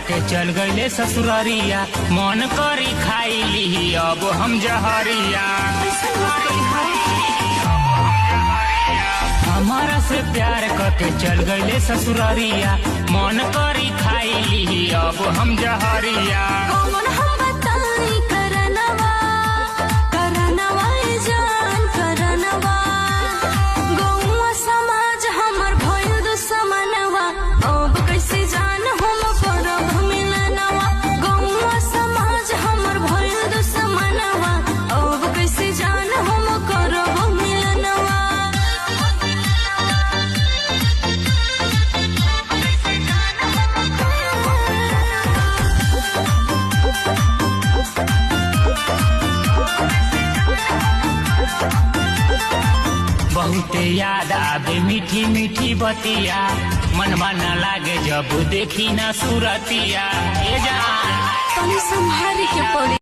के चल गईले ससुररिया, मन करी खाई ली अब हम जहरिया। हमारा से प्यार करके चल गईले ससुररिया, मन करी खाई ली अब हम जहरिया। बहुते याद आवे मीठी मीठी बतिया, मनवा न लागे जब देखी ना सूरतिया। ए जान संभाल के पड़ी।